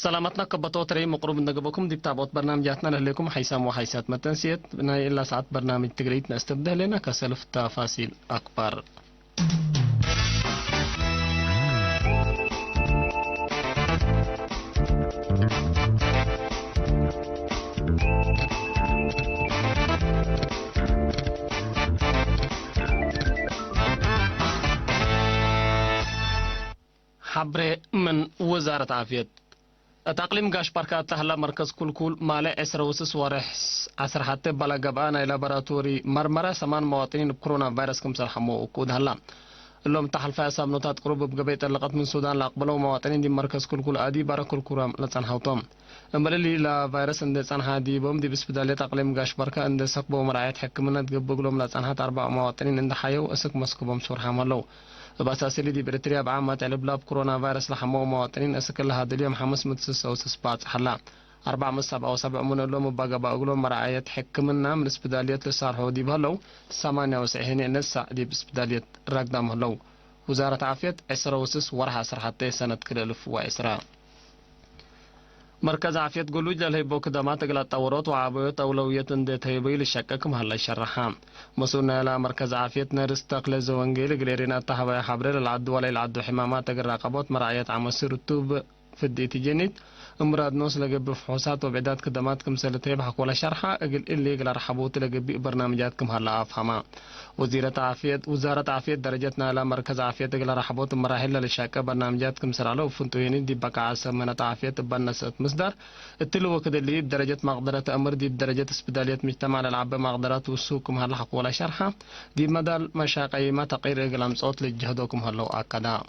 سلامتنا كبطوة تري مقرب نجبكم دي بتابوت برنامجاتنا لكم حيسام وحيسات متنسيت بنا إلا ساعات برنامج تقريت نستبدأ لنا كسلف تفاصيل أكبر. حبر من وزارة عافية تقليم قاش بركات تهلا مركز كل مالي اسروسس ورح عسر حتى بلا جبانا لابراتوري مرمرة سمان مواطنين بكورونا فيروس كم سرحمو وكود هلا اللهم تحل فيها سامنوتات قرب بقبيت اللقط من السودان لاقبلوا مواطنين دي مركز كل ادي برا كل كرام لتسان هاوتوم امبللي لا فيروس اند تسان هادي بوم دي بسبدالي تقليم قاش بركة اند سقبو مرايات حكمنا تقبقلهم لتسان هات 4 مواطنين اند حيو اسك مسكبهم سورها ملو باساسيلي دي بريتريا بعامة علب كورونا فيروس لحمو مواطنين اسكل هذا اليوم حمس متسس او سبات حلا 4 من 7 أو 7 من اللوم باقا باقلهم مراعية حكمنا من اسبدالية لصار هودي بهلو 98 نسا دي بسبدالية راقدام هلو وزارة عافية عسرة وسس ورها سرحتي سنة كلالف وعسرة مركز عافية قلوج للهيبو كدامات قلت تورات وعابيات أولوية اندت هيبي لشككم هلا الشرحام مسؤولنا إلى مركز عافية نرستقل زوانجيل قليرنا التحوى حبرير العدو ولا العدو حمامات الراقبات مرعية عمسير التوب في الديتيجينيت امراد نوس لقب فحوصات وبعدات كدماتكم سلتيب حق ولا شرحة اقل اللي قل رحبوت لقب برنامجاتكم هلا افهما وزارة عافية درجتنا على مركز عافية قل رحبوت مراحل للشاكة برنامجاتكم سرعلو وفنتويني دي بقى عسمنة عافية بنسات مصدر التلو وكد اللي بدرجة مقدرة امر دي بدرجة اسبدالية مجتمع للعب مقدرات وسوكم هلا حق ولا شرحة دي مدى مشاقي ما تقير قلم صوت لجهدوكم هلا اكدا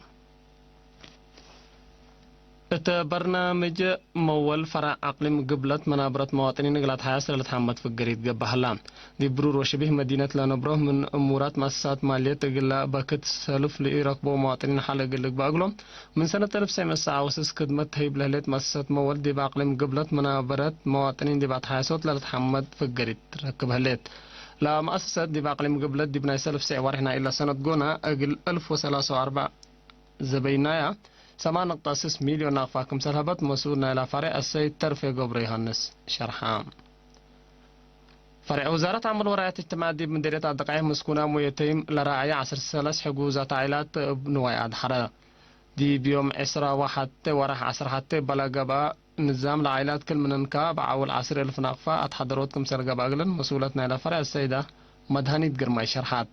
برنامج مول فرع أقليم قبلت منابرة مواطنين قلت حياسر لتحمد في القريد قبهلا دي برور وشبه مدينة لانبروه من أمورات مؤسسات مالية قلا باكت سلف لإراقبوا مواطنين حالة قلق باقلهم من سنة 1990 خدمت هيب لهليت مؤسسات مول دي بأقليم قبلت منابرة مواطنين دي بعد حياسات لتحمد في القريد ركب هليت لا مؤسسات دي بأقليم قبلت دي بناي سلف سعوارهنا إلا سنة قونا أقل 1034 زبينايا 8.6 مليون ناقفاكم سلهبت مسؤولنا إلى فرع السيد ترفي قبري هنس شرحام فرع وزارة عمل ورايات اجتماع دي من ديرية الدقائق مسكونة ويتيم لراعي عصر السلس حقوزات عائلات بنوايا حرا دي بيوم عسرة واحد ورح عصر حتى بلغبا نظام لعائلات كل من انكاب عول عصر الف ناقفا اتحضروتكم سرقبا اقلن مسؤولتنا إلى فرع السيدة مدهنيت قرماي شرحات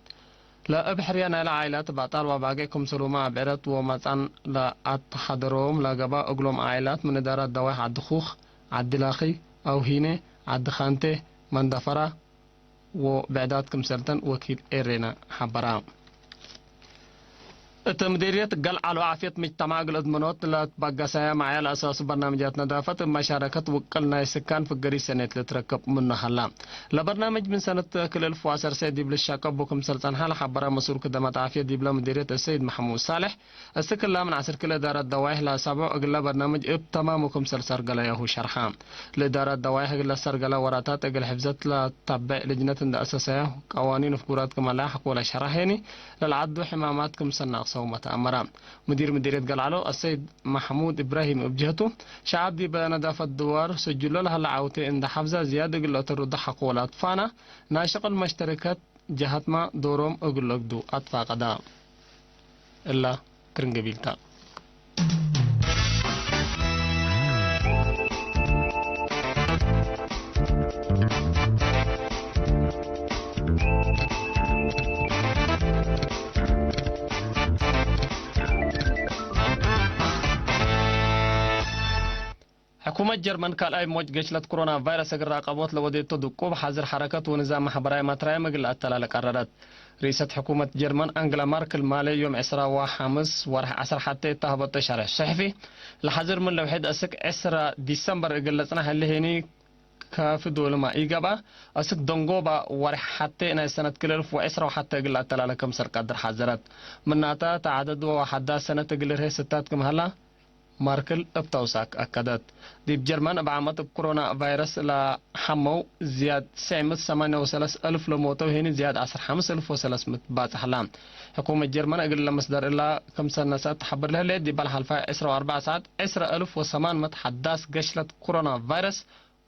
لا أبحريانا العائلات بعطال وباقيكم سلوما عبرت ومتان لا أتحضروم لا قبا أقلوم عائلات من إدارة دواح عد خوخ عد دلاخي أو هيني عد خانته من دفرة وبعداتكم سلطن وكيل إيرينا حبرام التمديرية قال على عافية مجتمع الأضمانات لا تبقى سايا معي على أساس برنامجات نظافة مشاركة وكلنا السكان في القرية سنة لتركب منها هلا لبرنامج من سنة كل 1010 سيد ديبل الشاكب بكم سلطان حال حبرا مسؤول خدمات عافية ديبل مديرية السيد محمود صالح السكلا من عصر كل إدارة دوائح لا سبع أقل برنامج تمامكم سلسر قلا يهو شرحام لإدارة دوائح أقل سرقلا وراتات أقل حفظت لا تبع لجنة أساسية قوانين وفقورات كما لا حق ولا شرحيني للعدو حماماتكم سنة صومة أمرام مديرية قلعلو السيد محمود إبراهيم بجهته شعب دي بنظافة الدوار سجلوا لها العوتي عند حفظة زيادة قلة الرد حق ولا أطفانا ناشق المشتركات جهة ما دورهم أقول لك دو أطفا قدام إلا كرنجبيلتا حكومة جرمن قال أي موج قشلت كورونا فيروس الراقبات لوديت تدقوب حظر حركة ونظام محبراء متراي مقل التلال قررت رئيسة حكومة جرمن أنجلا ماركل مالي يوم 25 ورح 10 حتى تهبط شرح الصحفي لحظر من لوحيد أسك 10 ديسمبر قلتنا هل هني كافي دول ما إيجابا أسك دونغوبا ورح حتى إن سنة كلف وعسرة وحتى قل التلال كم سر قدر حظرت من ناتا تعدد وحدا سنة قل رهي ستات كم هلا ماركل ابتوساك أكدت دي بجرمان بعمت بكورونا فيروس لحمو زياد 938,000 لموتو هنا زياد 15,300 بات حلام حكومة جرمان أقل لمصدر إلا كم سنة ساعات تحبر لها ليه دي بالحلفاء 4 ساعات 10,800 حداث قشلة كورونا فيروس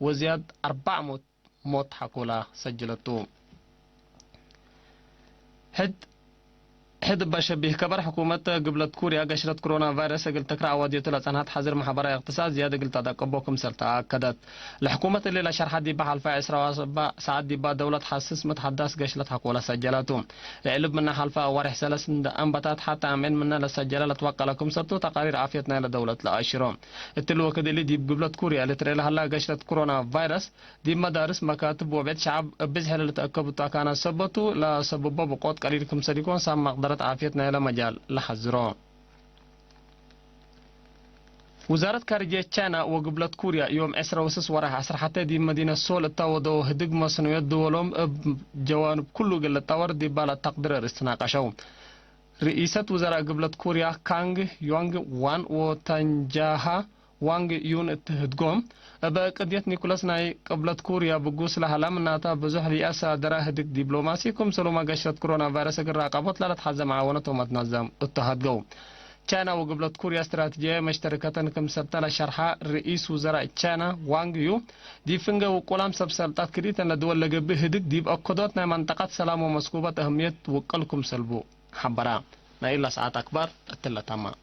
وزياد 400 موت حكولا سجلتو حد بشبه كبر حكومة قبلت كوريا قشرت كورونا فيروس قلت تكرع ودية لسنات حظر محبرة اقتصاد زيادة قلت تقبوكم سلطة أكدت الحكومة اللي لا شرح دي بحال فاعسرة ساعات دي دولة حسس متحدث قشلت حقولا سجلاتهم العلب منا حلفة ورح سلس أنبتات حتى عمين منا لسجلة لتوقع لكم سلطة تقارير عافيتنا لدولة لأشرام التلو كده اللي دي قبلت كوريا اللي تري لها قشرت كورونا فيروس دي مدارس مكاتب وبيت شعب بزهل اللي تأكبوا كان سبتوا لا سببوا بقوت قليلكم سريكون سام مقدرة عافيتنا إلى مجال لحزرون وزارة خارجية تشاينا وقبلت كوريا يوم 10 وراح 10 حتى دي مدينة سول التاودو هدق مصنويات دولهم جوانب كله قل التاور دي بالا تقدر استناقشوا رئيسة وزراء قبلت كوريا كانغ يونغ وان وتنجاها وانغ يون تهدقوم بقضية نيكولاس ناي قبلت كوريا بقوس لها لمناتا بزح رئاسة درا هدق دبلوماسيكم سلوما قشرت كورونا فيروس الراقبات لا تحزم عاونة ومتنظم التهدقو تشاينا وقبلت كوريا استراتيجية مشتركة كم سبتنا شرحة رئيس وزراء تشاينا وانغ يو دي فنجا وقلام سبسلطات كريتا لدول لقبه هدق دي بأقدوتنا منطقة سلام ومسكوبة أهمية وقلكم سلبو حبرا نايلا ساعات أكبر التلة تمام